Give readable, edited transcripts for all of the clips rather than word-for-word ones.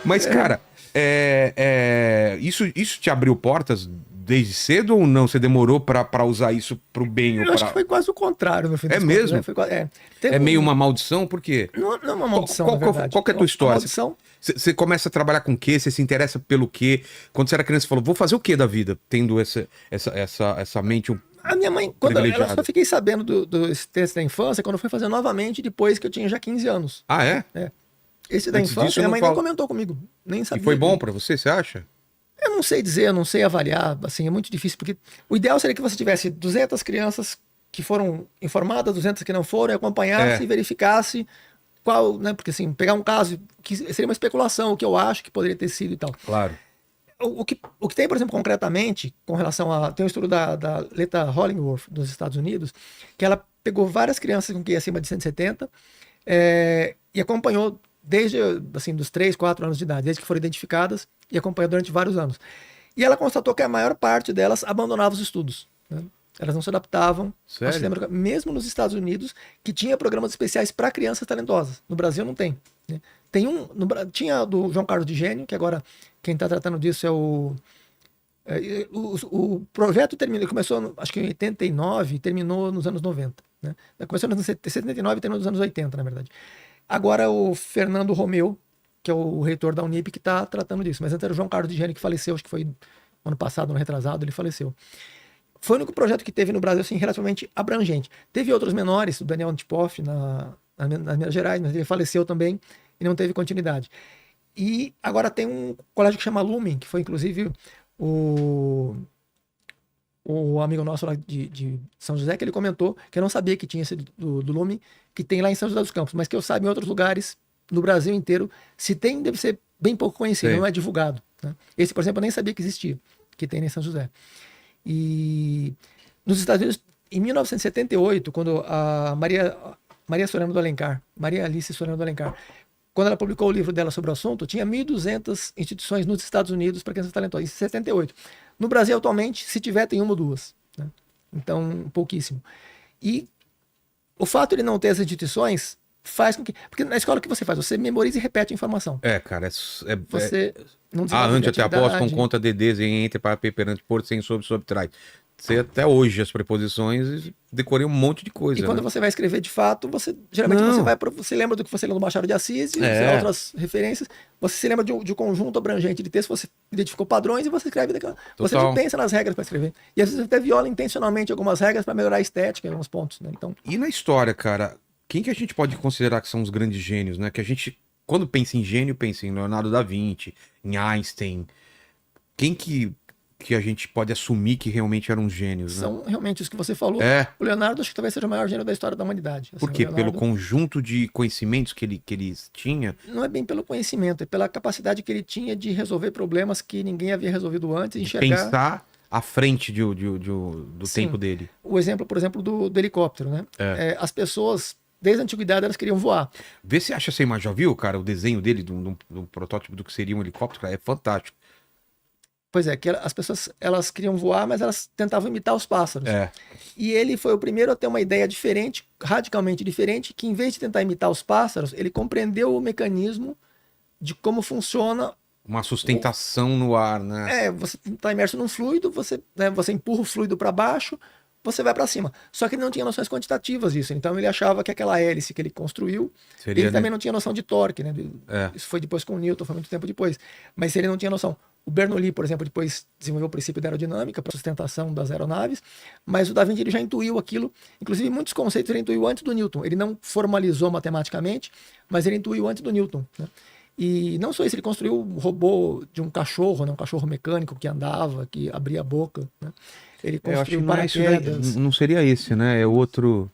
Mas, cara, isso te abriu portas desde cedo ou não? Você demorou pra usar isso pro bem ou Eu acho que pra... foi quase o contrário, no fim É das contas, né? mesmo? Foi, teve É meio uma maldição? Por quê? não é uma Qual, maldição, qual, na qual, verdade. qual que é a tua A história? maldição, Você começa a trabalhar com o quê? Você se interessa pelo quê? Quando você era criança, você falou, vou fazer o quê da vida? Tendo essa mente a minha mãe, quando ela só privilegiada. fiquei sabendo desse texto da infância, quando eu fui fazer novamente, depois que eu tinha já 15 anos. Ah, é? Né? Esse da Antes infância, disso, minha não mãe nem fala. comentou comigo, nem E foi sabia. bom pra você, você acha? Eu não sei dizer, eu não sei avaliar, assim, é muito difícil, porque o ideal seria que você tivesse 200 crianças que foram informadas, 200 que não foram, e acompanhasse É, e verificasse qual, né, porque assim, pegar um caso que seria uma especulação, o que eu acho que poderia ter sido e tal. claro. O que tem, por exemplo, concretamente, com relação a. Tem um estudo da Leta Hollingworth, dos Estados Unidos, que ela pegou várias crianças com QI acima de 170 e acompanhou desde, assim, dos 3, 4 anos de idade, desde que foram identificadas, e acompanhou durante vários anos. E ela constatou que a maior parte delas abandonava os estudos. Né? Elas não se adaptavam ao Sério? sistema educacional, mesmo nos Estados Unidos, que tinha programas especiais para crianças talentosas. No Brasil não tem. Né? Tem um, tinha do João Carlos de Gênio, que agora quem está tratando disso é o. O projeto terminou, começou acho que em 89 e terminou nos anos 90. Né? Começou nos anos 79 e terminou nos anos 80, na verdade. Agora o Fernando Romeu, que é o reitor da Unip, que está tratando disso. Mas antes era o João Carlos de Gênio, que faleceu, acho que foi ano passado, ano retrasado, ele faleceu. Foi o único projeto que teve no Brasil assim, relativamente abrangente. Teve outros menores, o Daniel Antipoff nas Minas Gerais, mas ele faleceu também e não teve continuidade. E agora tem um colégio que chama Lumen, que foi inclusive o, o amigo nosso lá de São José, que ele comentou que eu não sabia que tinha esse do Lumen, que tem lá em São José dos Campos, mas que eu saiba em outros lugares no Brasil inteiro. Se tem, deve ser bem pouco conhecido, Sei. não é divulgado. Né? Esse, por exemplo, eu nem sabia que existia, que tem em São José. E nos Estados Unidos, em 1978, quando a Maria Sorano do Alencar, Maria Alice Sorano do Alencar, quando ela publicou o livro dela sobre o assunto, tinha 1.200 instituições nos Estados Unidos para crianças talentosas, em 78. No Brasil, atualmente, se tiver, tem uma ou duas. Né? Então, pouquíssimo. E o fato de não ter essas instituições faz com que... Porque na escola, o que você faz? Você memoriza e repete a informação. É, cara, Você não a desenvolve ante até após, com criatividade. conta de em entre para perante por sem sob trás. Sei até hoje as preposições e decorei um monte de E coisa, quando né? você vai escrever de fato, geralmente Não, você lembra do que você leu no Machado de Assis e é, outras referências. Você se lembra de um conjunto abrangente de texto, você identificou padrões e você escreve daquela. Você total. pensa nas regras para escrever. E às vezes você até viola intencionalmente algumas regras para melhorar a estética em alguns pontos. Né? Então, E na história, cara, quem que a gente pode considerar que são os grandes gênios, né? Que a gente, quando pensa em gênio, pensa em Leonardo da Vinci, em Einstein. Quem que a gente pode assumir que realmente eram gênios, né? são realmente os que você falou. É, O Leonardo acho que talvez seja o maior gênio da história da humanidade. por Assim, o quê? Pelo Leonardo conjunto de conhecimentos que ele tinha. não é bem pelo conhecimento, é pela capacidade que ele tinha de resolver problemas que ninguém havia resolvido antes, De enxergar. pensar à frente do tempo Sim. dele. O exemplo, por exemplo, do helicóptero, né? É. As pessoas, desde a antiguidade, elas queriam voar. Vê se acha, você já viu, cara, o desenho dele, do protótipo do que seria um helicóptero, cara, é fantástico. Pois é, que as pessoas elas queriam voar, mas elas tentavam imitar os pássaros. É, E ele foi o primeiro a ter uma ideia diferente, radicalmente diferente, que em vez de tentar imitar os pássaros, ele compreendeu o mecanismo de como funciona. uma sustentação no ar, né? Você está imerso num fluido, você empurra o fluido para baixo, você vai para cima. Só que ele não tinha noções quantitativas disso. Então ele achava que aquela hélice que ele construiu, Seria, ele né? também não tinha noção de torque, né? É, Isso foi depois com o Newton, foi muito tempo depois. Mas ele não tinha noção. O Bernoulli, por exemplo, depois desenvolveu o princípio da aerodinâmica para sustentação das aeronaves, mas o Da Vinci ele já intuiu aquilo. Inclusive, muitos conceitos ele intuiu antes do Newton. Ele não formalizou matematicamente, mas ele intuiu antes do Newton. Né? E não só isso, ele construiu um robô de um cachorro, né? Um cachorro mecânico que andava, que abria a boca. Né? Ele eu acho que construiu não é isso daí, paraquedas. não seria esse, né? É outro.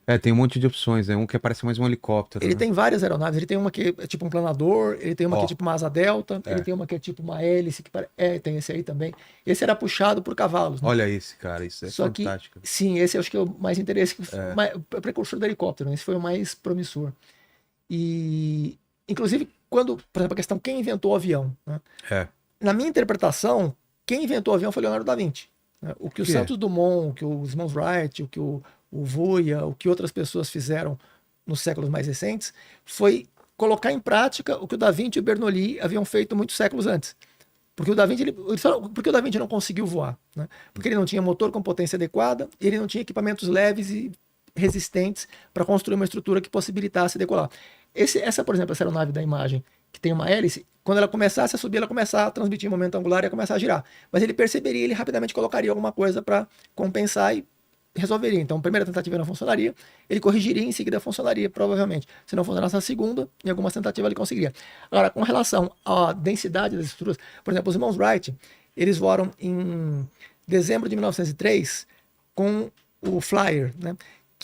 É, tem um monte de opções, é um que parece mais um helicóptero, Ele né? tem várias aeronaves. Ele tem uma que é tipo um planador, ele tem uma que é Ó, tipo uma asa delta, ele é. tem uma que é tipo uma hélice, tem esse aí também. Esse era puxado por cavalos, né? Olha esse, cara, isso é Só que, fantástico. sim, esse eu acho que é o mais interessante, É, o precursor do helicóptero, né? Esse foi o mais promissor. E, inclusive, quando, por exemplo, a questão quem inventou o avião, né? é. Na minha interpretação, quem inventou o avião foi Leonardo da Vinci. Né? O que o Que é? Santos Dumont, o que os irmãos Wright, o Voia, o que outras pessoas fizeram nos séculos mais recentes, foi colocar em prática o que o Da Vinci e o Bernoulli haviam feito muitos séculos antes. Porque o Da Vinci, porque o Da Vinci não conseguiu voar, né? Porque ele não tinha motor com potência adequada, e ele não tinha equipamentos leves e resistentes para construir uma estrutura que possibilitasse decolar. Essa, por exemplo, essa aeronave da imagem, que tem uma hélice, quando ela começasse a subir, ela começar a transmitir momento angular e ia começar a girar. Mas ele perceberia, ele rapidamente colocaria alguma coisa para compensar e resolveria. Então, a primeira tentativa não funcionaria, ele corrigiria e em seguida funcionaria, provavelmente. Se não funcionasse a segunda, em algumas tentativas ele conseguiria. Agora, com relação à densidade das estruturas, por exemplo, os irmãos Wright, eles voaram em dezembro de 1903 com o Flyer, né?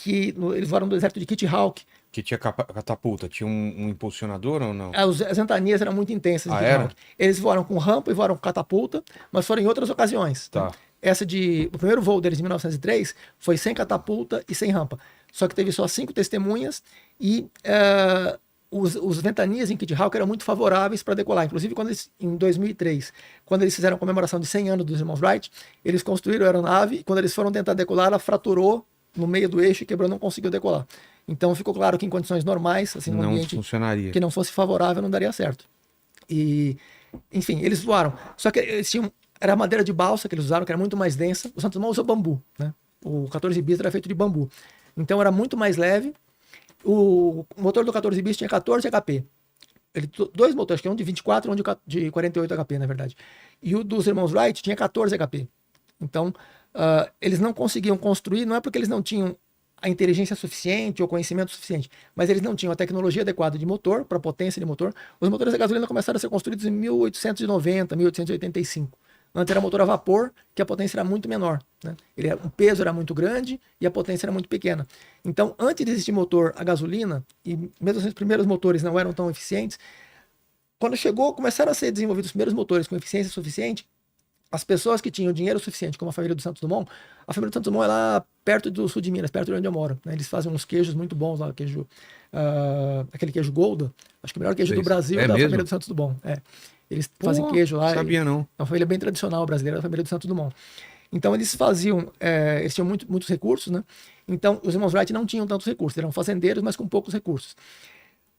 Eles voaram do exército de Kitty Hawk. Que tinha catapulta, tinha um impulsionador ou não? As ventanias eram muito intensas de Kitty era? Hawk. Eles voaram com rampa e voaram com catapulta, mas foram em outras ocasiões. Tá. Né? O primeiro voo deles de 1903 foi sem catapulta e sem rampa. Só que teve só 5 testemunhas e os ventanias em Kitty Hawk eram muito favoráveis para decolar. Inclusive, em 2003, quando eles fizeram a comemoração de 100 anos dos irmãos Wright, eles construíram a aeronave e quando eles foram tentar decolar, ela fraturou no meio do eixo e quebrou, não conseguiu decolar. Então ficou claro que em condições normais, assim, num ambiente funcionaria. Que não fosse favorável, não daria certo. E, enfim, eles voaram. Só que eles tinham... Era a madeira de balsa que eles usaram, que era muito mais densa. O Santos Dumont usou bambu, né? O 14 bis era feito de bambu. Então era muito mais leve. O motor do 14 bis tinha 14 HP. Dois motores, que é um de 24 e um de 48 HP, na verdade. E o dos irmãos Wright tinha 14 HP. Então, eles não conseguiam construir, não é porque eles não tinham a inteligência suficiente ou conhecimento suficiente, mas eles não tinham a tecnologia adequada de motor, para potência de motor. Os motores a gasolina começaram a ser construídos em 1890, 1885. Antes era motor a vapor, que a potência era muito menor. Né? O peso era muito grande e a potência era muito pequena. Então, antes de existir motor a gasolina, e mesmo assim os primeiros motores não eram tão eficientes, quando começaram a ser desenvolvidos os primeiros motores com eficiência suficiente, as pessoas que tinham dinheiro suficiente, como a família do Santos Dumont, a família do Santos Dumont é lá perto do sul de Minas, perto de onde eu moro. Né? Eles fazem uns queijos muito bons lá, aquele queijo Gouda, acho que o melhor queijo do Brasil é da mesmo? família do Santos Dumont. Eles fazem queijo lá. Sabia não. É uma família bem tradicional brasileira, da família do Santos Dumont. Então eles eles tinham muitos recursos, né? Então os irmãos Wright não tinham tantos recursos, eram fazendeiros, mas com poucos recursos.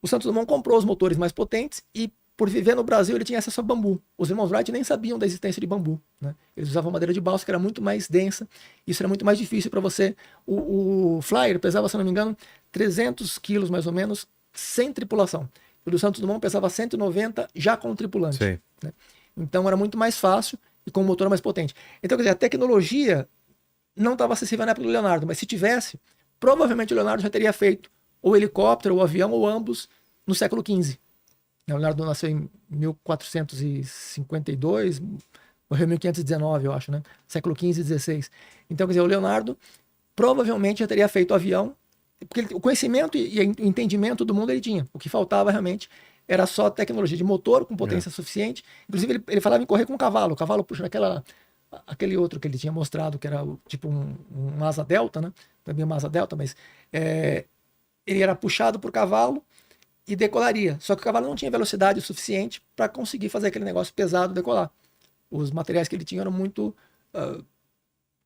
O Santos Dumont comprou os motores mais potentes e, por viver no Brasil, ele tinha acesso a bambu. Os irmãos Wright nem sabiam da existência de bambu, né? Eles usavam madeira de balsa, que era muito mais densa, isso era muito mais difícil para você. O Flyer pesava, se não me engano, 300 quilos mais ou menos, sem tripulação. O do Santos Dumont pesava 190 já com tripulante. Né? Então era muito mais fácil e com um motor mais potente. Então, quer dizer, a tecnologia não estava acessível na época do Leonardo, mas se tivesse, provavelmente o Leonardo já teria feito ou helicóptero, ou avião, ou ambos no século XV. O Leonardo nasceu em 1452, morreu em 1519, eu acho, né? Século XV e XVI. Então, quer dizer, o Leonardo provavelmente já teria feito avião, porque o conhecimento e o entendimento do mundo ele tinha. O que faltava realmente era só tecnologia de motor com potência suficiente. Inclusive, ele falava em correr com o cavalo. O cavalo puxa aquele outro que ele tinha mostrado, que era tipo um asa delta, né? Não é bem uma asa delta, mas ele era puxado por cavalo e decolaria. Só que o cavalo não tinha velocidade suficiente para conseguir fazer aquele negócio pesado decolar. Os materiais que ele tinha eram muito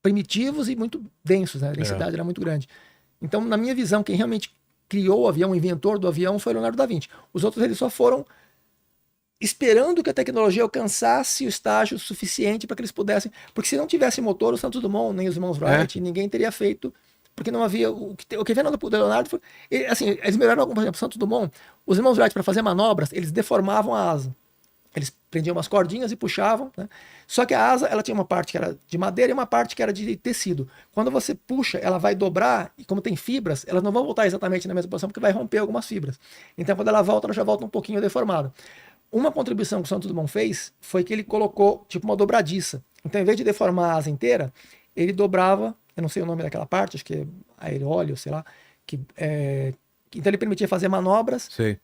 primitivos e muito densos, né? A densidade era muito grande. Então, na minha visão, quem realmente criou o avião, o inventor do avião, foi Leonardo da Vinci. Os outros eles só foram esperando que a tecnologia alcançasse o estágio suficiente para que eles pudessem... Porque se não tivesse motor, o Santos Dumont, nem os irmãos Wright, ninguém teria feito... Porque não havia... O que vem do Leonardo foi... eles melhoraram, por exemplo, o Santos Dumont. Os irmãos Wright, para fazer manobras, eles deformavam a asa. Eles prendiam umas cordinhas e puxavam, né? Só que a asa, ela tinha uma parte que era de madeira e uma parte que era de tecido. Quando você puxa, ela vai dobrar, e como tem fibras, elas não vão voltar exatamente na mesma posição, porque vai romper algumas fibras. Então, quando ela já volta um pouquinho deformada. Uma contribuição que o Santos Dumont fez foi que ele colocou, tipo, uma dobradiça. Então, em vez de deformar a asa inteira, ele dobrava, eu não sei o nome daquela parte, acho que é aeróleo, sei lá, então ele permitia fazer manobras. Sei.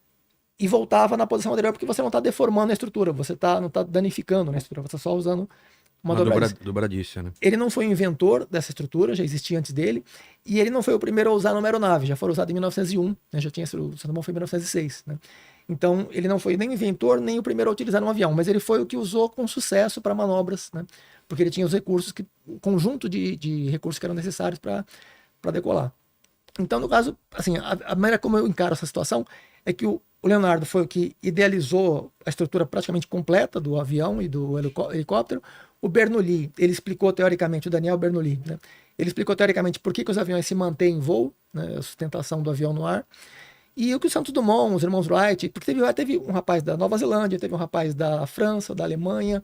E voltava na posição anterior, porque você não está deformando a estrutura, você não está danificando a estrutura, você está só usando uma dobradiça, né? Ele não foi o inventor dessa estrutura, já existia antes dele, e ele não foi o primeiro a usar numa aeronave, já foram usados em 1901, né? Já tinha sido, o Santos Dumont foi em 1906, né? Então, ele não foi nem o inventor, nem o primeiro a utilizar um avião, mas ele foi o que usou com sucesso para manobras, né? Porque ele tinha os recursos, o conjunto de recursos que eram necessários para decolar. Então, no caso, assim, a maneira como eu encaro essa situação é que O Leonardo foi o que idealizou a estrutura praticamente completa do avião e do helicóptero. O Bernoulli, ele explicou teoricamente, o Daniel Bernoulli, né? Ele explicou teoricamente por que os aviões se mantêm em voo, né? A sustentação do avião no ar. E o que o Santos Dumont, os irmãos Wright, porque teve um rapaz da Nova Zelândia, teve um rapaz da França, da Alemanha,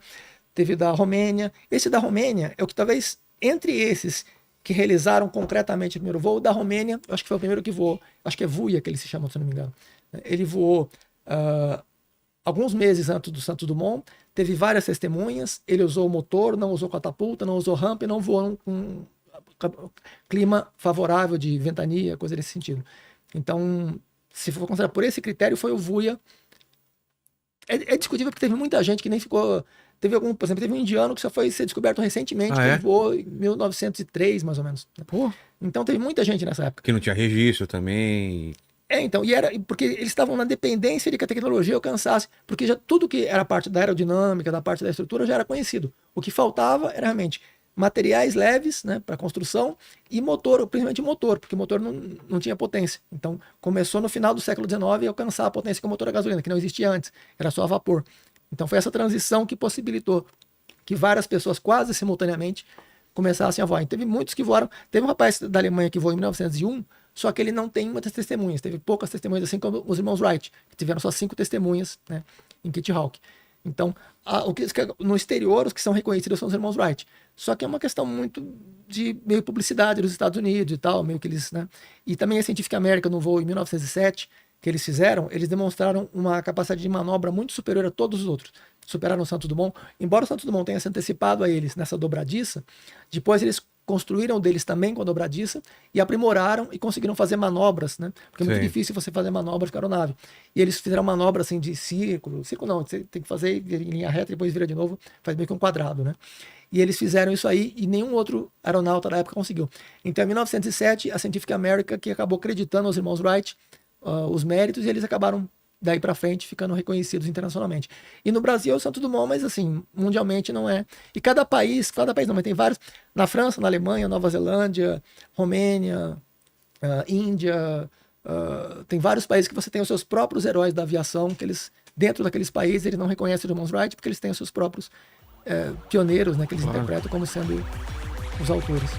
teve da Romênia. Esse da Romênia é o que talvez, entre esses que realizaram concretamente o primeiro voo, da Romênia, eu acho que foi o primeiro que voou, acho que é Vuia que ele se chama, se não me engano. Ele voou alguns meses antes do Santos Dumont, teve várias testemunhas, ele usou motor, não usou catapulta, não usou rampa e não voou com clima favorável de ventania, coisa desse sentido. Então, se for considerar por esse critério, foi o Vuia. É discutível porque teve muita gente que nem ficou... por exemplo, teve um indiano que só foi ser descoberto recentemente, que ele voou em 1903, mais ou menos. Pô. Então teve muita gente nessa época. Que não tinha registro também. Então, e era porque eles estavam na dependência de que a tecnologia alcançasse, porque já tudo que era parte da aerodinâmica, da parte da estrutura, já era conhecido. O que faltava era realmente materiais leves, né, para construção e motor, principalmente motor, porque o motor não tinha potência. Então, começou no final do século XIX a alcançar a potência que o motor a gasolina, que não existia antes, era só a vapor. Então, foi essa transição que possibilitou que várias pessoas quase simultaneamente começassem a voar. E teve muitos que voaram. Teve um rapaz da Alemanha que voou em 1901, só que ele não tem muitas testemunhas. Teve poucas testemunhas, assim como os irmãos Wright, que tiveram só 5 testemunhas, né, em Kitty Hawk. Então, no exterior, os que são reconhecidos são os irmãos Wright. Só que é uma questão muito de meio publicidade dos Estados Unidos e tal, meio que eles, né? E também a Scientific American, no voo em 1907, que eles fizeram, eles demonstraram uma capacidade de manobra muito superior a todos os outros. Superaram o Santos Dumont. Embora o Santos Dumont tenha se antecipado a eles nessa dobradiça, depois eles construíram o deles também com a dobradiça e aprimoraram e conseguiram fazer manobras, né? Porque é muito difícil você fazer manobras com a aeronave. E eles fizeram manobra assim de círculo não, você tem que fazer em linha reta e depois vira de novo, faz meio que um quadrado, né? E eles fizeram isso aí e nenhum outro aeronauta da época conseguiu. Então, em 1907, a Scientific American que acabou acreditando aos irmãos Wright os méritos e eles acabaram daí para frente ficando reconhecidos internacionalmente. E no Brasil é o Santos Dumont, mas assim, mundialmente não é. E cada país não, mas tem vários, na França, na Alemanha, Nova Zelândia, Romênia, Índia, tem vários países que você tem os seus próprios heróis da aviação, que eles, dentro daqueles países, eles não reconhecem os irmãos Wright, porque eles têm os seus próprios pioneiros, né, que eles interpretam como sendo os autores.